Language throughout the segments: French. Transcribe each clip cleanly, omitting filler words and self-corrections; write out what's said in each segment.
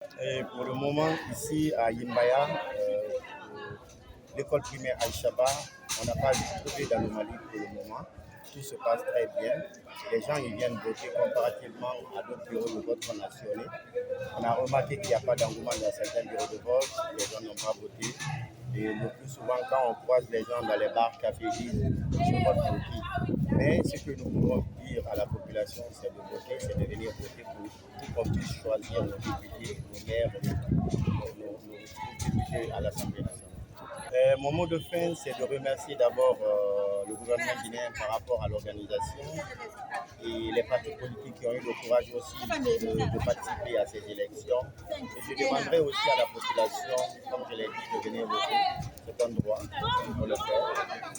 Et pour le moment, ici à Yimbaya, l'école primaire Aïchaba, on n'a pas trouvé d'anomalie pour le moment. Tout se passe très bien. Les gens ils viennent voter comparativement à d'autres bureaux de vote qu'on a sillonnés. On a remarqué qu'il n'y a pas d'engouement dans certains bureaux de vote. Les gens n'ont pas voté. Et le plus souvent, quand on croise les gens dans les bars, cafés, ils disent je vote pour qui. Mais ce que nous pouvons dire à la population, c'est de voter, c'est de venir voter pour qu'on puisse choisir nos députés, nos maires, nos députés à l'Assemblée nationale. Mon mot de fin, c'est de remercier d'abord le gouvernement guinéen par rapport à l'organisation et les partis politiques qui ont eu le courage aussi de participer à ces élections. Et je demanderai aussi à la population, comme je l'ai dit, de venir voter. C'est un droit, il faut le faire.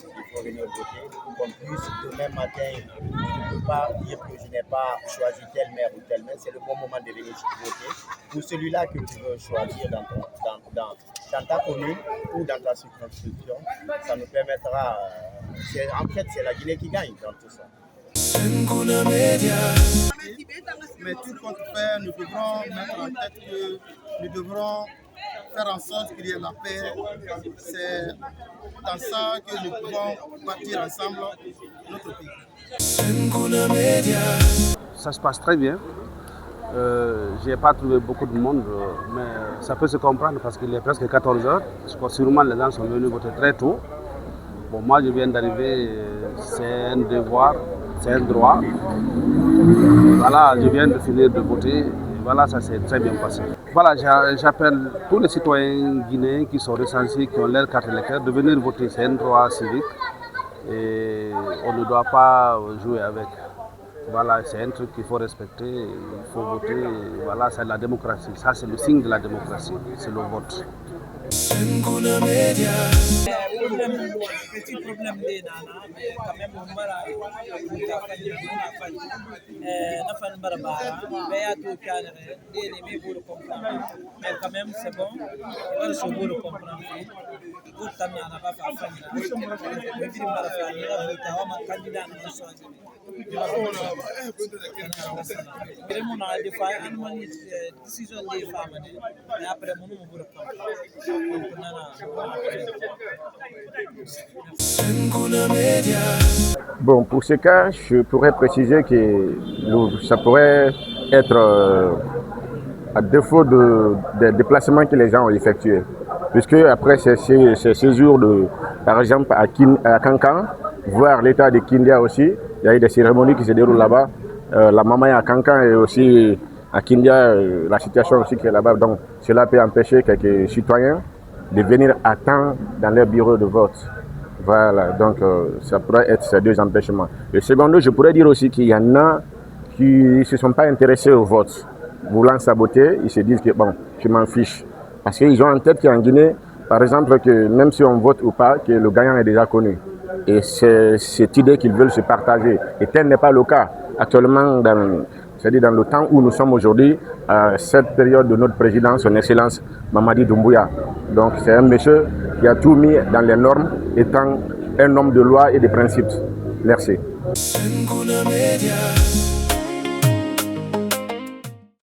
Il faut venir voter pour qu'on puisse demain matin, je ne peux pas dire que je n'ai pas choisi tel maire ou tel maire. C'est le bon moment de venir voter pour celui-là que tu veux choisir dans ta commune ou dans ta circonscription. Ça nous permettra, en fait, c'est la Guinée qui gagne dans tout ça. Mais tout compte faire, nous devrons mettre en tête que nous devrons faire en sorte qu'il y ait la paix. C'est dans ça que nous pouvons bâtir ensemble notre pays. Ça se passe très bien. Je n'ai pas trouvé beaucoup de monde, mais ça peut se comprendre parce qu'il est presque 14 heures. Je crois que sûrement les gens sont venus voter très tôt. Bon, moi, je viens d'arriver, c'est un devoir, c'est un droit. Voilà, je viens de finir de voter. Et voilà, ça s'est très bien passé. Voilà, j'appelle tous les citoyens guinéens qui sont recensés, qui ont leur carte électorale, de venir voter. C'est un droit civique et on ne doit pas jouer avec. Voilà, c'est un truc qu'il faut respecter, il faut voter. Voilà, c'est la démocratie. Ça, c'est le signe de la démocratie, c'est le vote. Petit problème de nana mais quand même on mara nafan barbara mais à tout cas des mais pour comprendre mais quand même c'est bon on se pour comprendre tout tana na ba fa fanya mais dire mara fa ni la volta wa candidat na choisi vraiment on a des fois une décision des femmes mais après mon pour comprendre. Bon, pour ce cas, je pourrais préciser que ça pourrait être à défaut des déplacements que les gens ont effectués. Puisque après ces séjours, par exemple à Kankan, voire l'état de Kindia aussi, il y a eu des cérémonies qui se déroulent là-bas. La maman est à Kankan et aussi à Kindia, la situation aussi qui est là-bas. Donc cela peut empêcher quelques citoyens de venir à temps dans leur bureau de vote. Voilà, donc ça pourrait être ces deux empêchements. Le second, je pourrais dire aussi qu'il y en a qui ne se sont pas intéressés au vote. Voulant saboter, ils se disent que bon, je m'en fiche. Parce qu'ils ont en tête qu'en Guinée, par exemple, que même si on vote ou pas, que le gagnant est déjà connu. Et c'est cette idée qu'ils veulent se partager. Et tel n'est pas le cas. Actuellement, c'est-à-dire dans le temps où nous sommes aujourd'hui, à cette période de notre président, son Excellence Mamadi Doumbouya. Donc c'est un monsieur qui a tout mis dans les normes, étant un homme de loi et de principes. Merci.